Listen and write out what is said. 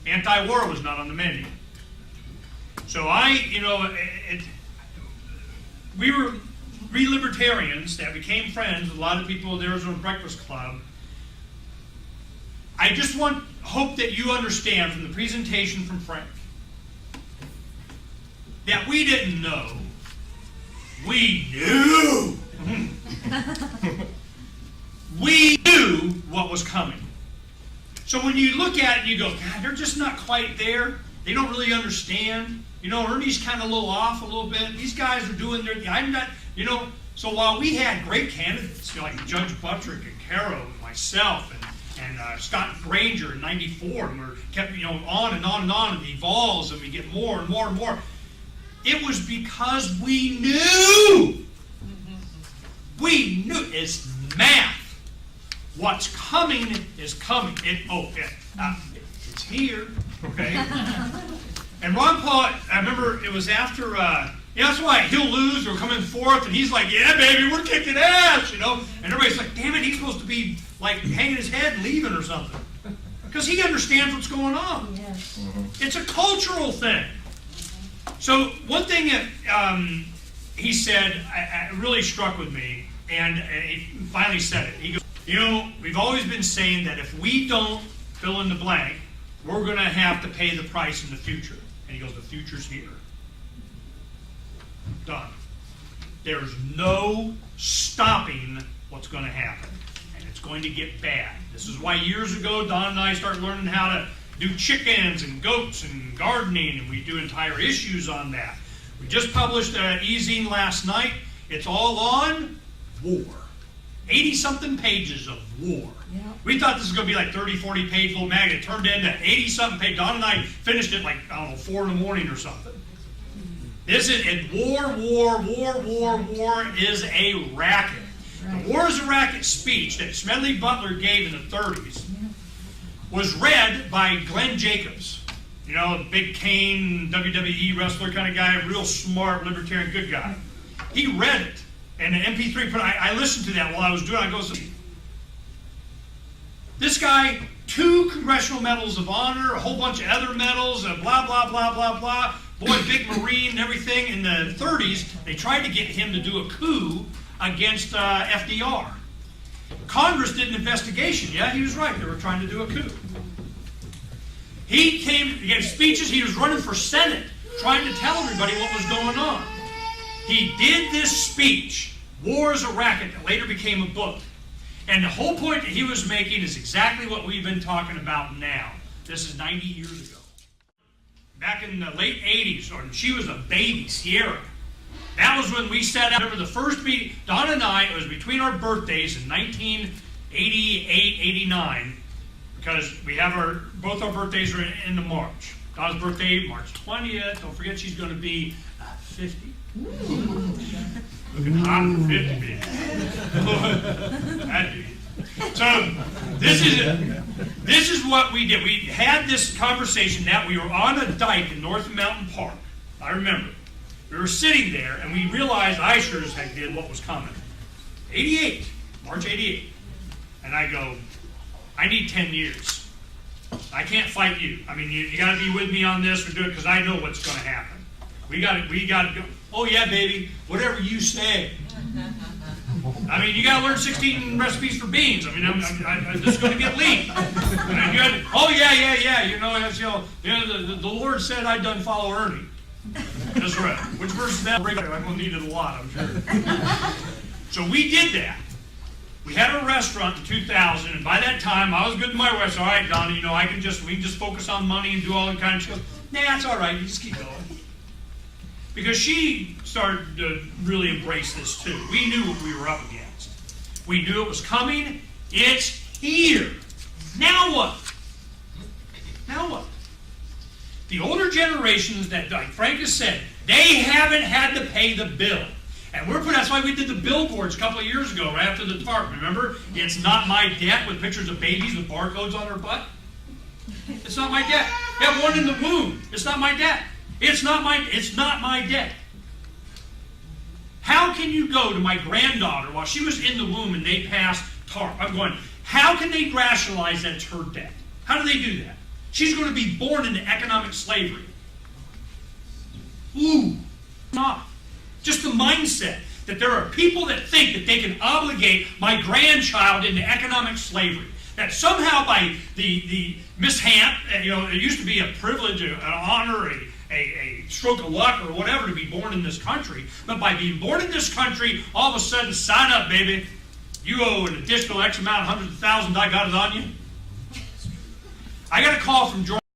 Anti-war was not on the menu. So we libertarians that became friends with a lot of people at the Arizona Breakfast Club. I just hope that you understand from the presentation from Frank that we didn't know. We knew. We knew what was coming. So when you look at it and you go, God, they're just not quite there. They don't really understand. Ernie's kind of a little off a little bit. These guys are doing their, I'm not, So while we had great candidates, like Judge Buttrick and Caro and myself and Scott Granger in '94, and we kept, on and on and on, and it evolves, and we get more and more and more. It was because we knew. We knew. It's math. What's coming is coming. It's here. Okay? And Ron Paul, I remember it was after, that's why he'll lose or come in fourth, and he's like, yeah, baby, we're kicking ass, And everybody's like, damn it, he's supposed to be like hanging his head and leaving or something. Because he understands what's going on. Yes. It's a cultural thing. So one thing that he said really struck with me, and he finally said it. He goes, we've always been saying that if we don't fill in the blank, we're going to have to pay the price in the future. And he goes, the future's here. Done. There's no stopping what's going to happen. And it's going to get bad. This is why years ago, Don and I started learning how to do chickens and goats and gardening, and we do entire issues on that. We just published an e-zine last night. It's all on war. 80-something pages of war. Yep. We thought this was going to be like 30, 40-page little magazine. It turned into 80-something pages. Don and I finished it like, 4 in the morning or something. This is war is a racket. Right. The War is a Racket speech that Smedley Butler gave in the 30s was read by Glenn Jacobs. Big cane, WWE wrestler kind of guy, real smart, libertarian, good guy. He read it. And the MP3, I listened to that while I was doing it. I go, this guy, 2 Congressional Medals of Honor, a whole bunch of other medals, blah, blah, blah, blah, blah. Boy, big Marine and everything. In the 30s, they tried to get him to do a coup against FDR. Congress did an investigation. Yeah, he was right. They were trying to do a coup. He gave speeches. He was running for Senate, trying to tell everybody what was going on. He did this speech, War is a Racket, that later became a book. And the whole point that he was making is exactly what we've been talking about now. This is 90 years ago. Back in the late 80s, or she was a baby, Sierra. That was when we sat out. Remember the first meeting, Don and I, it was between our birthdays in 1988, 89, because we have both our birthdays are in the March. Don's birthday, March 20th. Don't forget she's going to be 50. Looking hot for 50, baby. That'd be. So this is what we did. We had this conversation that we were on a dike in North Mountain Park. I remember. We were sitting there and we realized I sure as heck did what was coming. 88, March 88. And I go, I need 10 years. I can't fight you. I mean, you got to be with me on this or do it because I know what's going to happen. We got to go. Oh yeah, baby, whatever you say. I mean, you got to learn 16 recipes for beans. I mean, this is going to get lean. Oh yeah. The Lord said I done follow Ernie. That's right. Which verse is that? I'm going to need it a lot, I'm sure. So we did that. We had a restaurant in 2000, and by that time, I was good to my wife. So, all right, Donna, we can just focus on money and do all that kind of stuff. Nah, that's all right. You just keep going. Because she started to really embrace this too. We knew what we were up against. We knew it was coming. It's here. Now what? Now what? The older generations that, like Frank has said, they haven't had to pay the bill. And that's why we did the billboards a couple of years ago, right after the tarp. Remember? It's not my debt with pictures of babies with barcodes on their butt. It's not my debt. We have one in the womb. It's not my debt. It's not my debt. How can you go to my granddaughter while she was in the womb and they passed TARP? I'm going, how can they rationalize that it's her debt? How do they do that? She's going to be born into economic slavery. Ooh, not. Just the mindset that there are people that think that they can obligate my grandchild into economic slavery. That somehow by the mishap, it used to be a privilege, an honor, a stroke of luck or whatever to be born in this country. But by being born in this country, all of a sudden, sign up, baby. You owe an additional X amount, hundreds of thousands, I got it on you. I got a call from Georgia.